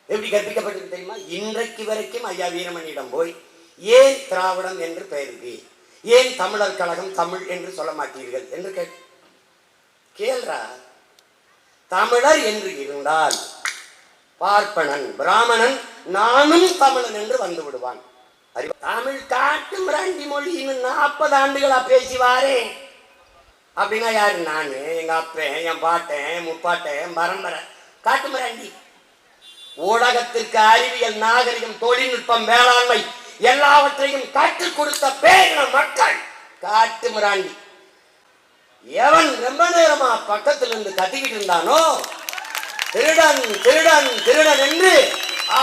எப்படி கற்பிக்கப்பட்டது தெரியுமா? இன்றைக்கு வரைக்கும் ஐயா வீரமணியிடம் போய் ஏன் திராவிடம் என்று பெயருக்கு, ஏன் தமிழர் கழகம் தமிழ் என்று சொல்ல மாட்டீர்கள் என்று கேள்றா. தமிழர் என்று இருந்தால் பார்ப்பனன் பிராமணன் நானும் தமிழன் என்று வந்து விடுவான். தமிழ் காட்டு மிராண்டி மொழி இன்னும் 40 ஆண்டுகளா பேசிவாரே அப்படின்னா யாரு? நானு, எங்க அப்பன், என் பாட்டன், முப்பாட்டன், பரம்பரை காட்டு மிராண்டி. ஊடகத்திற்கு அறிவியல், நாகரிகம், தொழில்நுட்பம், வேளாண்மை எல்லாவற்றையும் கற்றுக் கொடுத்த பேரின மக்கள் காட்டு மிராண்டி. எவன் ரொம்ப நேரமா பக்கத்தில் இருந்து கத்திக்கிட்டு இருந்தானோ திருடன் திருடன் திருடன் என்று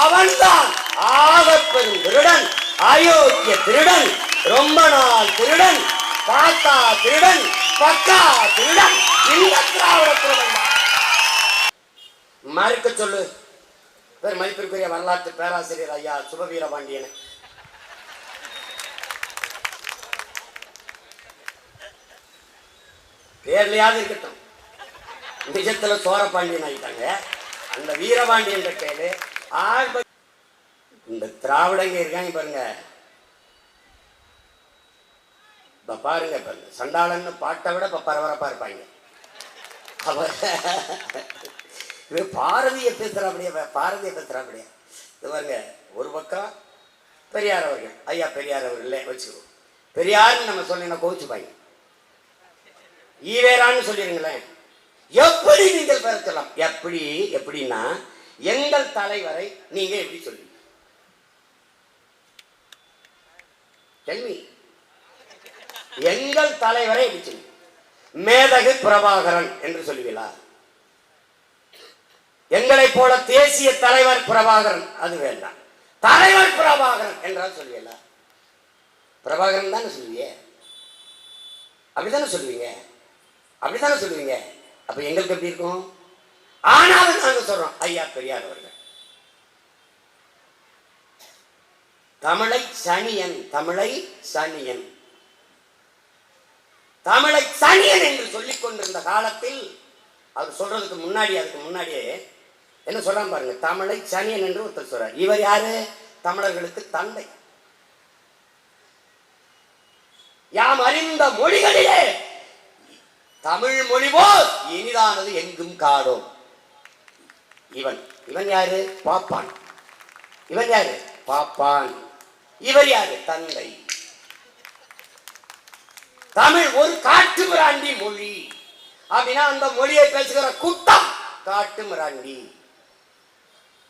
அவன்தான் ஆகப்பெரும் திருடன், அயோக்கிய திருடன், ரொம்ப நாள் திருடன், பாத்தா திருடன், பக்கா திருடன். இந்த திராவிட திருடன் மறுக்க சொல்லு. பேர் மதிப்பிற்குரிய வரலாற்று பேராசிரியர் ஐயா சுபவீர பாண்டியன். பேர்லையாவது இருக்கட்டும், நிஜத்துல சோரபாண்டியன் ஆயிட்டாங்க. அந்த வீரபாண்டியன் பேரு இந்த திராவிடங்க இருக்காங்க பாருங்க. இப்ப பாருங்க, பாருங்க சண்டாளன்னு பாட்டை விட இப்ப பரபரப்பா இருப்பாங்க. பாரதிய பேசுறாப்படியா, பாரதிய பேசுறாப்படியா. இது பாருங்க, ஒரு பக்கம் பெரியார் அவர்கள், ஐயா பெரியார் அவர்களே வச்சுக்கோ. பெரியார்னு நம்ம சொன்னா கோச்சுப்பாங்க. ஈவேரான்னு சொல்லிருங்களேன். எப்படி நீங்கள் பெற சொல்லலாம்? எப்படி எப்படின்னா எங்கள் தலைவரை நீங்க எப்படி சொல்லுவீங்க? கேள்வி. எங்கள் தலைவரை எப்படி சொல்லுவீங்க? மேதகு பிரபாகரன் என்று சொல்லுவீங்களா? எங்களை போல தேசிய தலைவர் பிரபாகரன் அது வேண்டாம், தலைவர் பிரபாகரன் என்றால் சொல்லுவீங்களா? பிரபாகரன் தானே சொல்லுவீங்க, அப்படித்தானே சொல்லுவீங்க, அப்படித்தானே சொல்லுவீங்க. அப்ப எங்களுக்கு எப்படி இருக்கும்? ஆனாலும் நாங்க சொல்றோம் ஐயா பெரியார் அவர்கள் தமிழை சனியன், தமிழை சனியன், தமிழை சனியன் என்று சொல்லிக் கொண்டிருந்த காலத்தில் அவர் சொல்றதுக்கு முன்னாடி, அதுக்கு முன்னாடியே என்ன சொல்றான் பாருங்க. தமிழை சனியன் என்று ஒருத்தர் சொல்றார். இவர் யாரு? தமிழர்களுக்கு தந்தை. யாம் அறிந்த மொழிகளிலே தமிழ் மொழி போல் இனிதானது எங்கும் காணோம். இவன் இவன் யாரு? பாப்பான். இவன் யாரு? பாப்பான். இவர் யாரு? தந்தை. தமிழ் ஒரு காட்டு மிராண்டி மொழி அப்படின்னா அந்த மொழியை பேசுகிற கூட்டம் காட்டு மிராண்டி.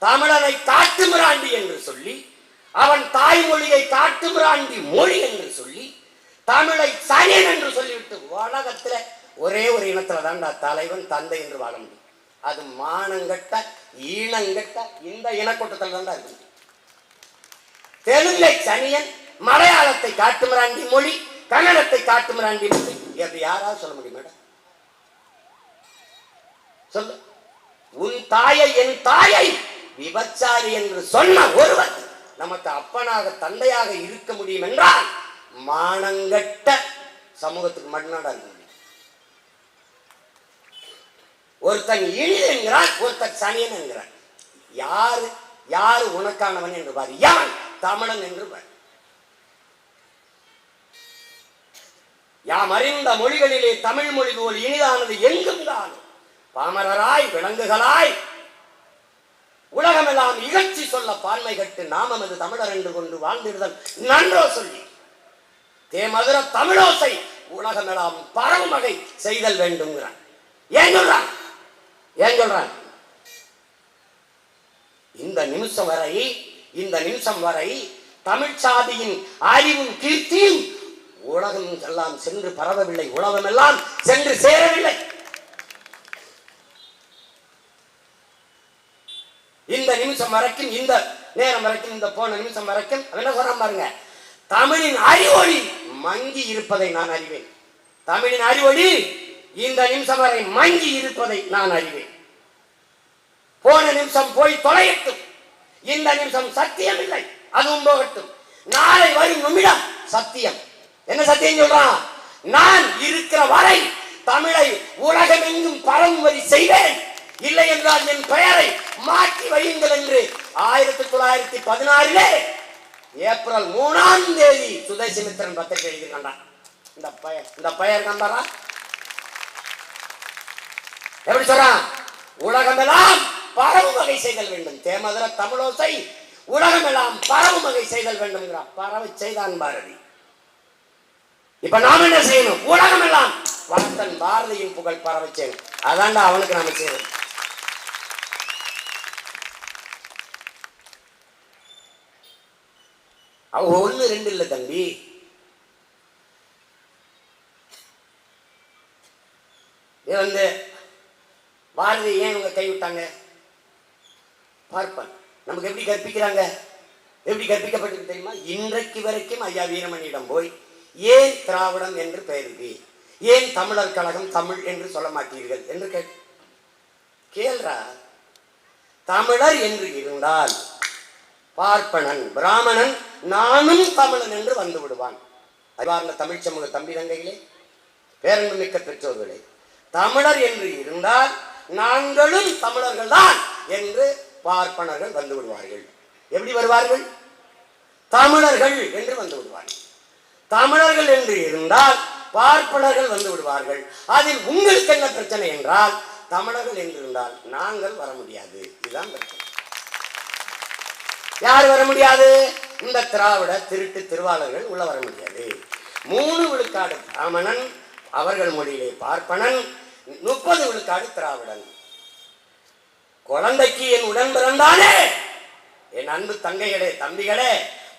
தமிழனை காட்டு மிராண்டி என்று சொல்லி, அவன் தாய்மொழியை காட்டு மிராண்டி மொழி என்று சொல்லி, தமிழை சனியன் என்று சொல்லிவிட்டு உலகத்துல ஒரே ஒரு இனத்துல தான் தலைவன் தந்தை என்று வாழ முடியும். அது மானங்கட்ட ஈனங்கட்ட இந்த இனக்கூட்டத்தில் தான் இருக்கு. தெலுங்கை சனியன், மலையாளத்தை காட்டு மிராண்டி மொழி, கன்னடத்தை காட்டு மிராண்டி மொழி. எப்படி யாராவது சொல்ல முடியும் மேடம்? சொல்லு. உன் தாயை என் தாயை விபச்சாரி என்று சொன்ன ஒருவர் நமக்கு அப்பனாக தந்தையாக இருக்க முடியும் என்றால் மானங்கட்ட சமூகத்துக்கு மட்டும்தான் இருக்க முடியும். ஒருத்தன் இழில் என்கிறான், ஒருத்தன் சனியன் என்கிறான். யாரு யாரு உனக்கானவன் என்று பாரு. யான் தமிழன் என்று பாரு. யாம் அறிந்த மொழிகளிலே தமிழ் மொழி போல் இனிதானது எங்கும் தான். பாமரராய் விலங்குகளாய் உலகமெல்லாம் இகழ்ச்சி சொல்ல பான்மை கட்டு நாமமது தமிழர் என்று கொண்டு வாழ்ந்திருந்தல் நன்றோ சொல்லி தேமதுர தமிழோசை உலகமெல்லாம் பரவும் வகை செய்தல் வேண்டும்ங்கிறான். ஏன் சொல்றான்? ஏன் சொல்றான்? இந்த நிமிஷம் வரை தமிழ் சாதியின் அறிவும் கீர்த்தியும் உலகம் எல்லாம் சென்று பரவவில்லை, உலகம் எல்லாம் சென்று சேரவில்லை. இந்த நிமிஷம் வரைக்கும், இந்த நேரம் வரைக்கும், இந்த போன நிமிஷம் வரைக்கும் என்ன சொல்றான் பாருங்க. தமிழின் அறிவொளி மங்கி இருப்பதை நான் அறிவேன். தமிழின் அறிவொளி இந்த நிமிஷம் வரை மங்கி இருப்பதை நான் அறிவேன். போன நிமிஷம் போய் தொலையட்டும், இந்த நிமிஷம் சத்தியம் இல்லை, அதுவும் போகட்டும். நாளை வரும் நிமிடம் சத்தியம். என்ன சத்தியம் சொல்றான்? நான் இருக்கிற வரை தமிழை உலகமெங்கும் பரவும்படி செய்வேன், இல்லை என்றால் என் பெயரை மாற்றி வையுங்கள் என்று 1916 ஏப்ரல் 3 சுதேசிமித்திரன் பத்திரிகை எழுதியிருக்கான். இந்த பெயர் கண்டாரா? எப்படி சொல்றான்? உலகமெல்லாம் பரவும் வகை செய்தல் வேண்டும். தேமதுர தமிழோசை உலகமெல்லாம் பரவும் வகை செய்தல் வேண்டும். பரவ செய்தான் பாரதி. இப்ப நாம என்ன செய்யணும்? உலகமெல்லாம் வளர்த்தன் பாரதியின் புகழ் பரவ செய்யணும். அதான்டா அவனுக்கு நாம செய்யணும். அவங்க 1 2 இல்ல தம்பி. இது பாரதி ஏன் இவங்க கைவிட்டாங்க? பார்ப்பன் நமக்கு எப்படி கற்பிக்கிறாங்க? எப்படி கற்பிக்கப்பட்டிருக்கு தெரியுமா? இன்றைக்கு வரைக்கும் ஐயா வீரமணியிடம் போய் ஏன் திராவிடம் என்று பெயருக்கு, ஏன் தமிழர் கழகம் தமிழ் என்று சொல்ல மாட்டீர்கள் என்று கேள்றா. தமிழர் என்று இருந்தால் பார்ப்பனன் பிராமணன் நானும் தமிழன் என்று வந்து விடுவான். அறிவார்ந்த தமிழ் சமூக தம்பி தங்கைகளே, பேரன்பு மிக்க பெற்றோர்களே, தமிழர் என்று இருந்தால் நாங்களும் தமிழர்கள் தான் என்று பார்ப்பனர்கள் வந்து விடுவார்கள். எப்படி வருவார்கள்? தமிழர்கள் என்று வந்து விடுவார்கள். தமிழர்கள் என்று இருந்தால் பார்ப்பனர்கள் வந்து விடுவார்கள். அதில் உங்களுக்கு என்ன பிரச்சனை என்றால், தமிழர்கள் என்று இருந்தால் நாங்கள் வர முடியாது. இதுதான் பிரச்சனை. யார் வர முடியாது? இந்த திராவிட திருட்டு திருவாளர்கள் உள்ள வர முடியாது. 3 விழுக்காடு பிராமணன், அவர்கள் மொழியிலே பார்ப்பனன், 30 விழுக்காடு திராவிடன். குழந்தைக்கு என் உடன் பிறந்தானே, என் அன்பு தங்கைகளே தம்பிகளே,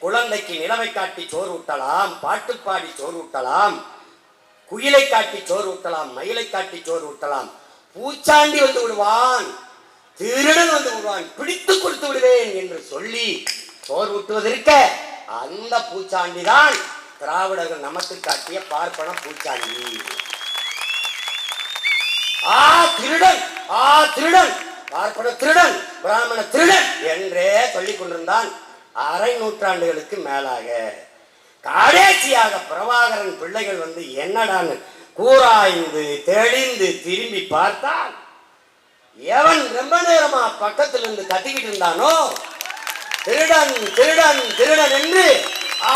குழந்தைக்கு நிலவை காட்டி சோறு ஊட்டலாம், பாட்டு பாடி சோறு ஊட்டலாம், குயிலை காட்டி சோறு ஊட்டலாம், மயிலை காட்டி சோறு ஊட்டலாம். பூச்சாண்டி வந்து விடுவான், திருடன் வந்து விடுவான், பிடித்து கொடுத்து விடுவேன் என்று சொல்லி சோறு ஊட்டுவதற்க அந்த பூச்சாண்டி தான் திராவிடர்கள் நமக்கு காட்டிய பார்ப்பன பூச்சாண்டி. திருடன், திருடன், பார்ப்பன திருடன், பிராமண திருடன் என்றே சொல்லிக் கொண்டிருந்தான். 1/2 நூற்றாண்டுகளுக்கு மேலாக கடைசியாக பிரபாகரன் பிள்ளைகள் வந்து என்னடான்னு கூராய்ந்து தெளிந்து திரும்பி பார்த்தான். எவன் ரொம்ப நேரமா பக்கத்தில் இருந்து கத்திக்கிட்டு இருந்தானோ, திருடன் திருடன் திருடன் என்று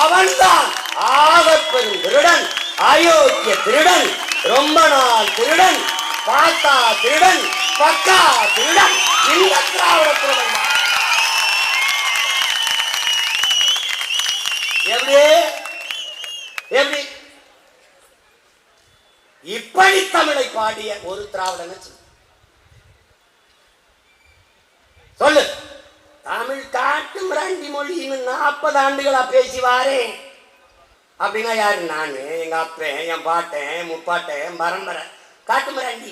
அவன்தான் ஆகப்பெரும் திருடன், அயோக்கிய திருடன், ரொம்ப நாள் திருடன், பார்த்தா திருடன், பக்கா திருடன், இந்த திராவிட திருடன். எப்படி எப்படி இப்படி தமிழை பாடிய ஒரு திராவிடன் சொல்லு. தமிழ் காட்டு மிராண்டி மொழின்னு 40 ஆண்டுகளா பேசி வாரேன் அப்படின்னா யாரு? நானு, எங்க அப்பன், என் பாட்டன், முப்பாட்டன், பரம்பரை காட்டு மிராண்டி.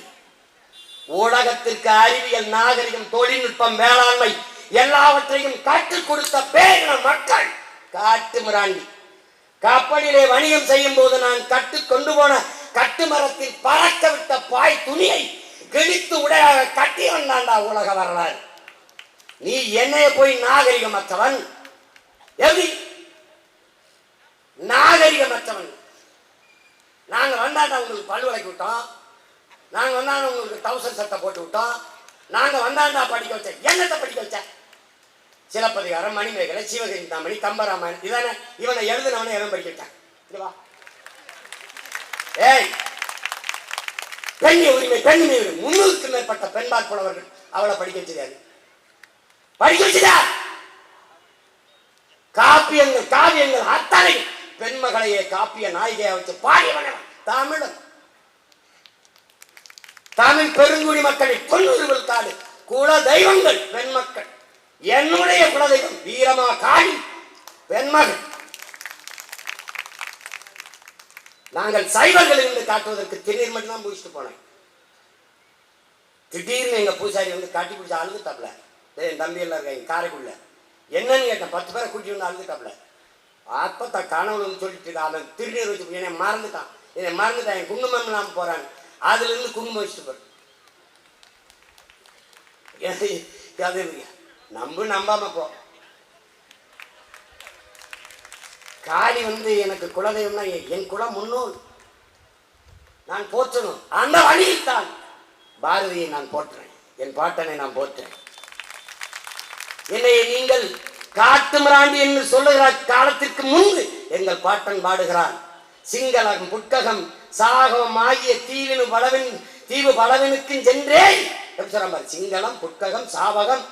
ஊடகத்திற்கு அறிவியல், நாகரிகம், தொழில்நுட்பம், வேளாண்மை எல்லாவற்றையும் கற்றுக் கொடுத்த பேரின மக்கள் காட்டு மிராண்டி. கப்பலிலே வணிகம் செய்யும் போது நான் கட்டு கொண்டு போன கட்டு மரத்தில் பறக்க விட்ட பாய் துணியை கிழித்து உடையாக கட்டி வந்தாண்டா உலக வரலாறு. நீ என்னைய போய் நாகரிகமற்றவன், எப்படி நாகரிகமற்றவன்? நாங்க வந்தாண்டா உங்களுக்கு பல்லு விளக்கி விட்டோம், நாங்க வந்தாண்டா உங்களுக்கு டவுசர் சட்டை போட்டு விட்டோம், நாங்க வந்தாண்டா படிக்க வச்ச. என்னத்தை படிக்க வச்ச? சிலப்பதிகாரம், மணிமேகலை, சிவகங்கை, கம்பராமாயணம் இதானே. இவனை எழுதுனவனை எவன் படிக்க வச்சான்? ஏய், பெண் உரிமை, பெண் உரிமை, 300க்கும் மேற்பட்ட பெண்பால் புலவர்கள் அவளை படிக்க வச்சிருக்காரு. படிக்க வச்சுடா. காப்பியங்கள், காவியங்கள் அத்தனை பெண்மகளையே காப்பிய நாயகியா வச்சு பாடியவன தமிழன். தமிழ் பெருங்குடி மக்களின் 90 விழுக்காடு குல தெய்வங்கள் பெண் மக்கள். என்னுடைய குலதெய்வம் வீரமா காளி பெண்மகள். நாங்கள் சைவர்கள் என்று காட்டுவதற்கு திருநீர் மட்டும் தான் பூசிட்டு போனேன். திடீர்னு எங்க பூசாரி வந்து காட்டி பிடிச்ச அழுதுட்டாப்ல. என் தம்பி எல்லாம் இருக்காங்க காரைக்குள்ள. என்னன்னு கேட்டேன், 10 பேரை கூட்டி வந்து அழுதுட்டாப்ல. அப்ப கனவுன்னு சொல்லிட்டு அவன் திருநீர் வச்சு என்னை மறந்துட்டான். என் குங்குமம் இல்லாம போறாங்க. அதுல இருந்து குங்குமம் வச்சுட்டு போறேன். நம்பாம போ. காளி வந்து எனக்கு குலதெய்வம்னா என் குலம் முன்னோர், நான் போற்றணும். அந்த வழியில் தான் பாரதியை நான் போற்றுறேன், என் பாட்டனை நான் போற்றேன். என்னை நீங்கள் காட்டு மிராண்டி என்று சொல்லுகிற காலத்திற்கு முன்பு எங்கள் பாட்டன் பாடுகிறான். சிங்களம் புட்ககம் சாகவம் ஆகிய தீவு பலவினுக்கும் சென்றேன். சிங்களம் புட்ககம் சாவகம்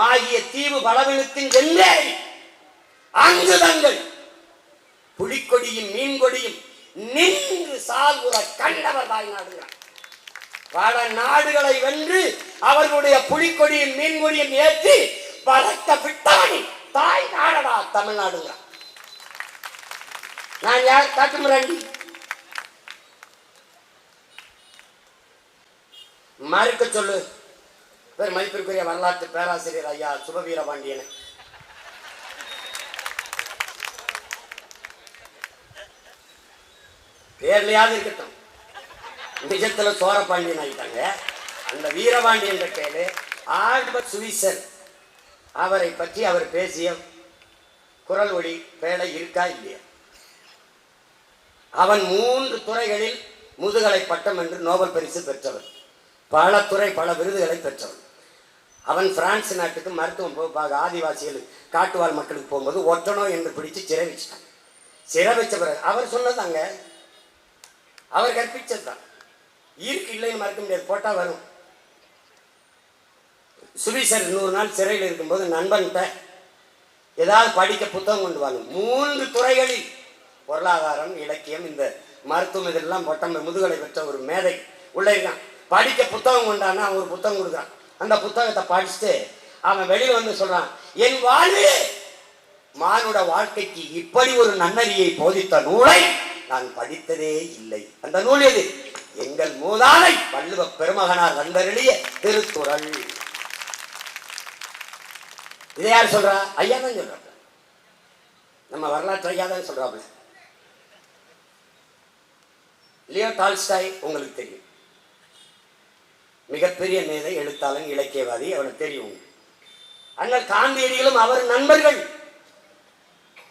ஆகிய தீவு பலவினுக்கும் சென்றேன். அங்கு தங்கள் புலிக்கொடியும் மீன்கொடியும் நின்று சால்புற கண்டவர் தாய் நாடுகிறார். பல நாடுகளை வென்று அவர்களுடைய புலிக்கொடியும் மீன்கொடியும் ஏற்றி பறக்க விட்டவனி தாய் நாடடா தமிழ்நாடுகிறார். நான் யார்? காட்டு மிராண்டி. மறுக்க சொல்லு. பேர் மதிப்பிற்குரிய வரலாற்று பேராசிரியர் ஐயா சுபவீரபாண்டியன். பேர்லையாவது இருக்கட்டும், நிஜத்துல சோரபாண்டியன் ஆகிட்டாங்க. அந்த வீரபாண்டியன் பேரு ஆல்பர்ட் சுவிசர். அவரை பற்றி அவர் பேசிய குரல் ஒளி பேழை இருக்கா இல்லையா? அவன் 3 துறைகளில் முதுகலை பட்டம் என்று நோபல் பரிசு பெற்றவர். பல துறை பல விருதுகளை பெற்றவன். அவன் பிரான்ஸ் நாட்டுக்கு மருத்துவம் ஆதிவாசிகள் காட்டுவாழ் மக்களுக்கு போகும்போது ஒட்டனோ என்று பிடிச்சு சிறை வச்சுட்டான். சிறை வச்ச பிறகு அவர் சொன்னதாங்க, அவர் கற்பிச்சதுதான். இருக்கு இல்லைன்னு மறக்க முடியாது, போட்டா வரும். சுவிசர் 100 நாள் சிறையில் இருக்கும்போது நண்பன்கிட்ட ஏதாவது படிக்க புத்தகம் கொண்டு வாங்க. 3 துறைகளில் பொருளாதாரம், இலக்கியம், இந்த மருத்துவம் இதெல்லாம் பட்டம் முதுகலை பெற்ற ஒரு மேதை உள்ள இருக்கான். படிக்க புத்தகம் கொண்டானா அவன் ஒரு புத்தகம் கொடுக்குறான். அந்த புத்தகத்தை படிச்சுட்டு அவன் வெளியில வந்து சொல்றான், என் வாழ்வே மானுட வாழ்க்கைக்கு இப்படி ஒரு நன்னறியை போதித்த நூலை நான் படித்ததே இல்லை. அந்த நூல் எது? எங்கள் மூதாதை வள்ளுவ பெருமகனார் வந்தருளிய திருக்குறள். இதை யார் சொல்றா? ஐயா தான் சொல்றாப்ல. நம்ம வரலாற்று ஐயா தான் சொல்றாப்ல. லியோ டால்ஸ்டாய் உங்களுக்கு தெரியும், மிகப்பெரிய மேதை, எழுத்தாளன், இலக்கியவாதி, அவனுக்கு தெரியும். அண்ணல் காந்தியடிகளும் அவர் நண்பர்கள்.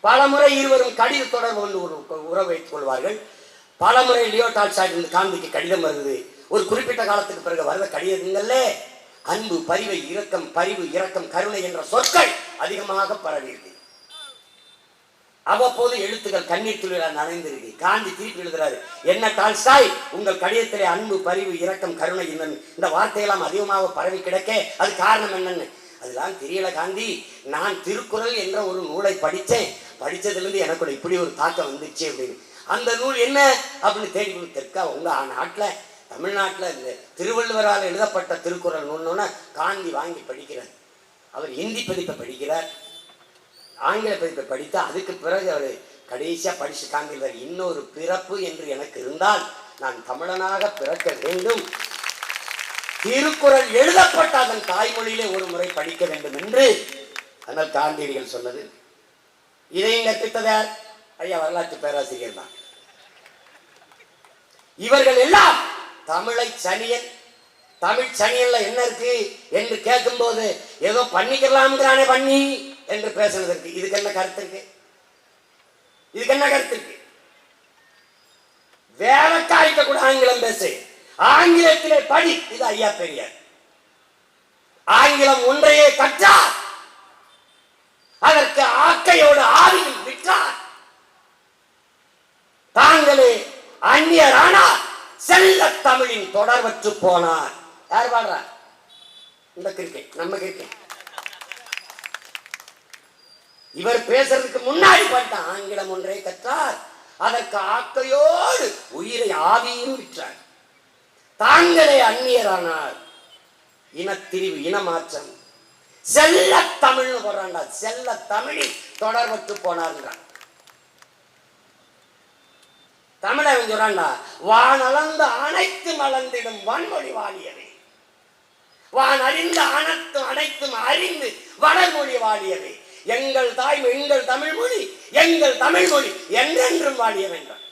பல முறை இருவரும் கடித தொடர்பு கொண்டு உறவு வைத்துக் கொள்வார்கள். பல முறை லியோ டால்ஸ்டாய் காந்திக்கு கடிதம் வருது. ஒரு குறிப்பிட்ட காலத்துக்கு பிறகு வருத கடிதங்கள்ல அன்பு, பரிவை, இரக்கம், பரிவு, இரக்கம், கருணை என்ற சொற்கள் அதிகமாக பரவியிருக்கு. அவ்வப்போது எழுத்துக்கள் கண்ணீர் துளியால் நனைந்திருக்கு. காந்தி திருப்பி எழுதுறாரு, என்ன டால்ஸ்டாய், உங்கள் கடிதத்திலே அன்பு, பரிவு, இரக்கம், கருணை இந்த வார்த்தையெல்லாம் அதிகமாக பரவி கிடக்க அது காரணம் என்னன்னு. அதெல்லாம் தெரியல காந்தி, நான் திருக்குறள் என்ற ஒரு நூலை படித்தேன். படித்ததுலேருந்து எனக்கு இப்படி ஒரு தாக்கம் வந்துச்சு அப்படின்னு. அந்த நூல் என்ன அப்படின்னு தேடி கொடுத்திருக்கா. உங்க நாட்டில், தமிழ்நாட்டில் இந்த திருவள்ளுவரால் எழுதப்பட்ட திருக்குறள் நூல்னோன்னா காந்தி வாங்கி படிக்கிறார். அவர் ஹிந்தி பதிப்பை படிக்கிறார், ஆங்கில பதிப்பை படித்தா அதுக்கு பிறகு அவர் கடைசியா படிச்சு காண்கிறார், இன்னொரு பிறப்பு என்று எனக்கு இருந்தால் நான் தமிழனாக பிறக்க வேண்டும், திருக்குறள் எழுதப்பட்ட அதன் தாய்மொழியிலே ஒரு முறை படிக்க வேண்டும் என்று அதனால் காந்தியடிகள் சொன்னது. இதையும் கற்பித்ததார் ஐயா வரலாற்று பேராசிரியர் தான். இவர்கள் எல்லாம் தமிழை சனியன், தமிழ் சனியன்ல என்ன இருக்கு என்று கேட்கும் போது ஏதோ பண்ணிக்கலாம்ங்கிறானே பண்ணி என்று பேசுனதற்கு இதுக்கு என்ன கருத்து இருக்கு? இதுக்கு என்ன கருத்து இருக்கு? வேலைக்காய்க்க கூட ஆங்கிலம் பேசு, ஆங்கிலத்திலே படி. இது ஐயா பெரியார். ஆங்கிலம் ஒன்றையே கற்றார், அதற்கு ஆக்கையோடு ஆவியில் விட்டார். தாங்களே அந்நியரானார், செல்ல தமிழின் தொடர்பற்று போனார். யார் பாடுறா? இந்த கிரிக்கெட், நம்ம கிரிக்கெட். இவர் பேசுறதுக்கு முன்னாடி பாட்டான், ஆங்கிலம் ஒன்றை கற்றார், அதற்கு ஆக்கையோடு உயிரை ஆவியும் விட்டார். தாங்களே அந்நியரானார், இனத்திரிவு, இனமாற்றம், செல்ல தமிழ்னு போடுறாண்டா, செல்ல தமிழில் தொடர்பற்று போனார்ன்றான். தமிழை சொல்றாண்டா, வானளந்த அனைத்து மலர்ந்திடும் வன்மொழி வாழியவே, வான் அறிந்த அனைத்தும் அறிந்து வடமொழி வாழியவே, எங்கள் தாய் எங்கள் தமிழ் மொழி, எங்கள் தமிழ் மொழி என்றென்றும் வாழியவென்றார்.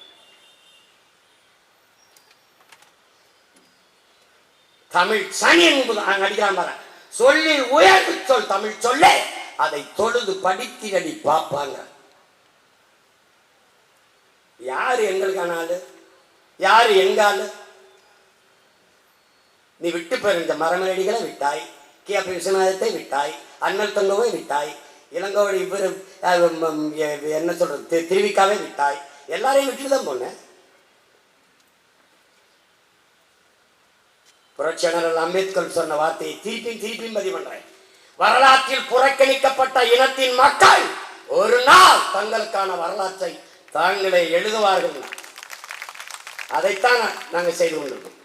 தமிழ் சனி என்பது அடிக்கிறான் பாரு, சொல்லி உயர்வு சொல் தமிழ் சொல்ல, அதை தொழுது படித்திரடி பார்ப்பாங்க. யாரு எங்களுக்கான ஆளு? யாரு எங்க ஆளு? நீ விட்டு போயிருந்த மரமரடிகளை விட்டாய், கே.பி. விஸ்வநாதத்தை விட்டாய், அண்ணல் தங்கவே விட்டாய், இளங்கோவடி இவர் என்ன சொல்றது திருவிக்காவே விட்டாய், எல்லாரையும் விட்டுட்டு தான் போனேன். புரட்சியாளர் அம்பேத்கர் சொன்ன வார்த்தையை திருப்பியும் பதிவு பண்றேன். வரலாற்றில் புறக்கணிக்கப்பட்ட இனத்தின் மக்கள் ஒரு நாள் தங்களுக்கான வரலாற்றை தாங்களே எழுதுவார்கள். அதைத்தான் நாங்கள் செய்து கொண்டிருக்கோம்.